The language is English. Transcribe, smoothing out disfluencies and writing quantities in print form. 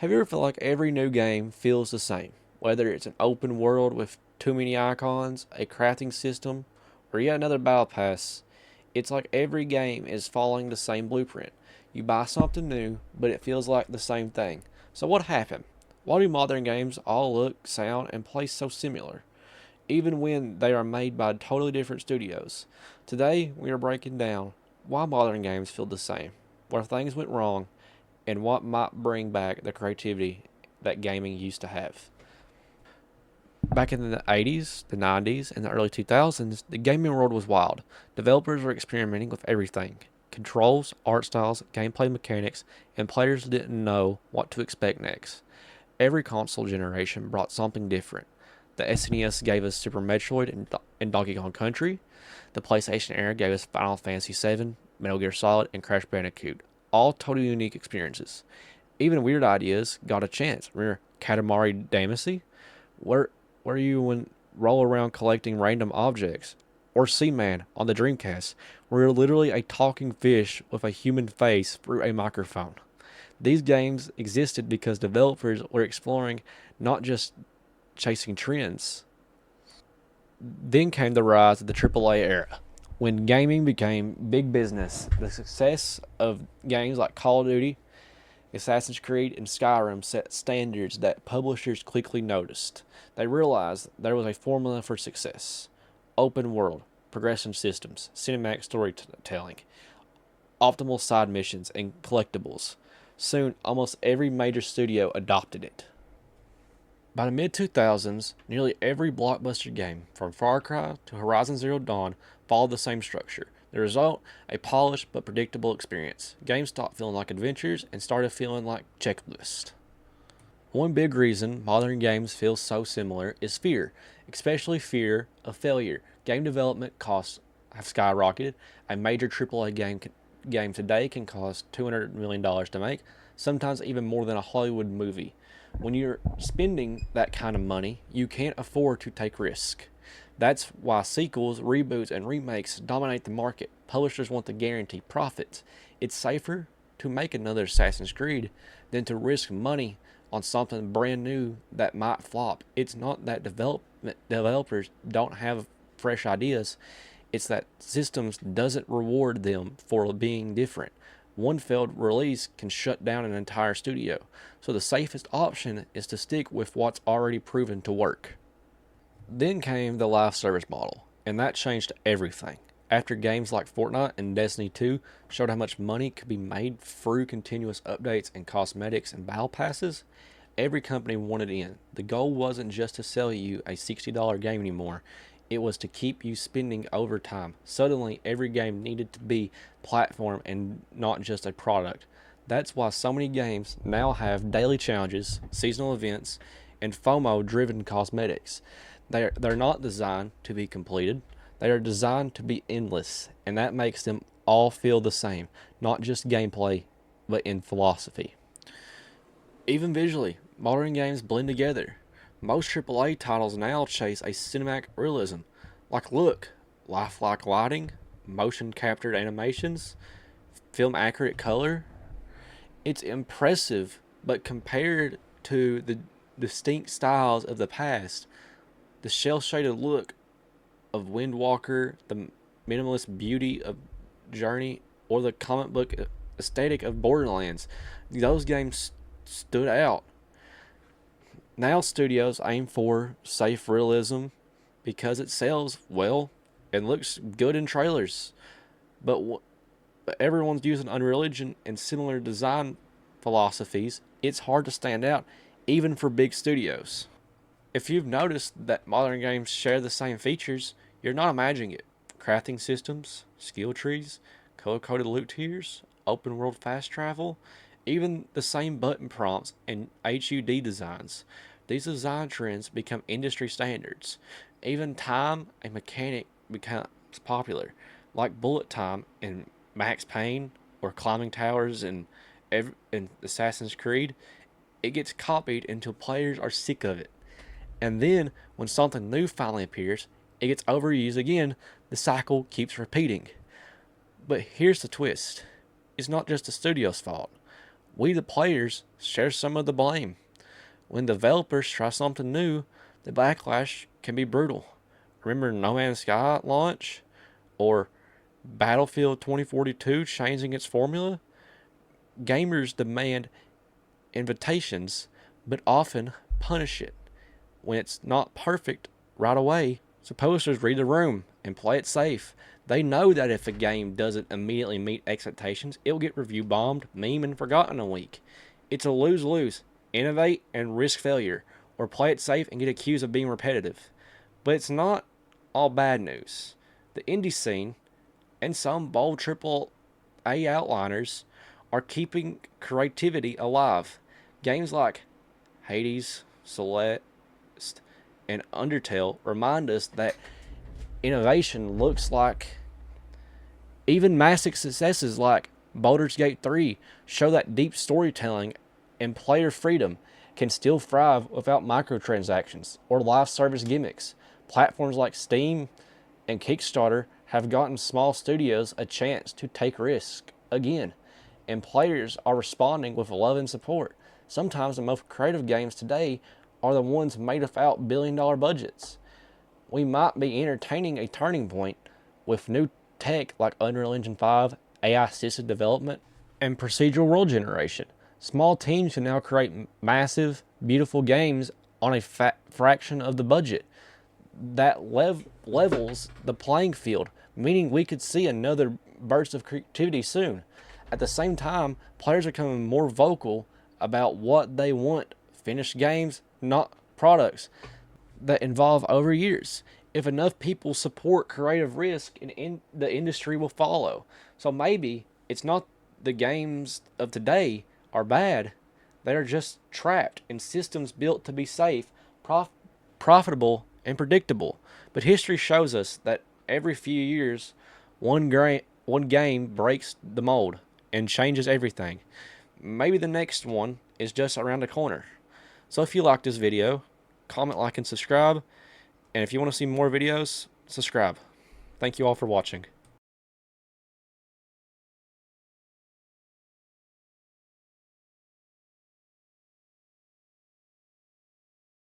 Have you ever felt like every new game feels the same? Whether it's an open world with too many icons, a crafting system, or yet another battle pass, it's like every game is following the same blueprint. You buy something new, but it feels like the same thing. So what happened? Why do modern games all look, sound, and play so similar, even when they are made by totally different studios? Today, we are breaking down why modern games feel the same, where things went wrong, and what might bring back the creativity that gaming used to have. Back in the 80s, the 90s, and the early 2000s, the gaming world was wild. Developers were experimenting with everything: controls, art styles, gameplay mechanics, and players didn't know what to expect next. Every console generation brought something different. The SNES gave us Super Metroid and Donkey Kong Country. The PlayStation era gave us Final Fantasy VII, Metal Gear Solid, and Crash Bandicoot. All totally unique experiences. Even weird ideas got a chance. Remember Katamari Damacy? Where where you would roll around collecting random objects? Or Seaman on the Dreamcast, where you're literally a talking fish with a human face through a microphone. These games existed because developers were exploring, not just chasing trends. Then came the rise of the AAA era, when gaming became big business. The success of games like Call of Duty, Assassin's Creed, and Skyrim set standards that publishers quickly noticed. They realized there was a formula for success: open world, progression systems, cinematic storytelling, optimal side missions, and collectibles. Soon, almost every major studio adopted it. By the mid 2000s, nearly every blockbuster game, from Far Cry to Horizon Zero Dawn, followed the same structure. The result, a polished but predictable experience. Games stopped feeling like adventures and started feeling like checklists. One big reason modern games feel so similar is fear, especially fear of failure. Game development costs have skyrocketed. A major AAA game today can cost $200 million to make, sometimes even more than a Hollywood movie. When you're spending that kind of money, you can't afford to take risk. That's why sequels, reboots, and remakes dominate the market. Publishers want to guarantee profits. It's safer to make another Assassin's Creed than to risk money on something brand new that might flop. It's not that developers don't have fresh ideas, it's that systems doesn't reward them for being different. One failed release can shut down an entire studio. So the safest option is to stick with what's already proven to work. Then came the live service model, and that changed everything. After games like Fortnite and Destiny 2 showed how much money could be made through continuous updates and cosmetics and battle passes, every company wanted in. The goal wasn't just to sell you a $60 game anymore, it was to keep you spending over time. Suddenly, every game needed to be platform and not just a product. That's why so many games now have daily challenges, seasonal events, and FOMO driven cosmetics. They're not designed to be completed, they are designed to be endless, and that makes them all feel the same, not just gameplay, but in philosophy. Even visually, modern games blend together. Most AAA titles now chase a cinematic realism. Like, look, lifelike lighting, motion captured animations, film accurate color. It's impressive, but compared to the distinct styles of the past, the shell shaded look of Windwalker, the minimalist beauty of Journey, or the comic book aesthetic of Borderlands, those games stood out. Now studios aim for safe realism because it sells well and looks good in trailers. But, but everyone's using Unreal Engine and similar design philosophies. It's hard to stand out, even for big studios. If you've noticed that modern games share the same features, you're not imagining it. Crafting systems, skill trees, color coded loot tiers, open world fast travel, even the same button prompts and HUD designs. These design trends become industry standards. Even time and mechanic becomes popular, like bullet time in Max Payne or climbing towers in Assassin's Creed. It gets copied until players are sick of it. And then, when something new finally appears, it gets overused again. The cycle keeps repeating. But here's the twist: it's not just the studio's fault. We, the players, share some of the blame. When developers try something new, the backlash can be brutal. Remember No Man's Sky launch? Or Battlefield 2042 changing its formula? Gamers demand invitations, but often punish it. When it's not perfect right away, so publishers read the room and play it safe. They know that if a game doesn't immediately meet expectations, it will get review bombed, meme, and forgotten in a week. It's a lose-lose. Innovate and risk failure, or play it safe and get accused of being repetitive. But it's not all bad news. The indie scene and some bold AAA outliners are keeping creativity alive. Games like Hades, Celeste, and Undertale remind us that innovation looks like even massive successes like Baldur's Gate 3 show that deep storytelling and player freedom can still thrive without microtransactions or live service gimmicks. Platforms like Steam and Kickstarter have gotten small studios a chance to take risks again, and players are responding with love and support. Sometimes the most creative games today are the ones made without billion-dollar budgets. We might be entertaining a turning point with new tech like Unreal Engine 5, AI-assisted development, and procedural world generation. Small teams can now create massive, beautiful games on a fraction of the budget. That levels the playing field, meaning we could see another burst of creativity soon. At the same time, players are becoming more vocal about what they want: finished games, not products that involve over years. If enough people support creative risk, the industry will follow. So maybe it's not the games of today are bad. They are just trapped in systems built to be safe, profitable, and predictable. But history shows us that every few years, one game breaks the mold and changes everything. Maybe the next one is just around the corner. So if you like this video, comment, like, and subscribe. And if you want to see more videos, subscribe. Thank you all for watching.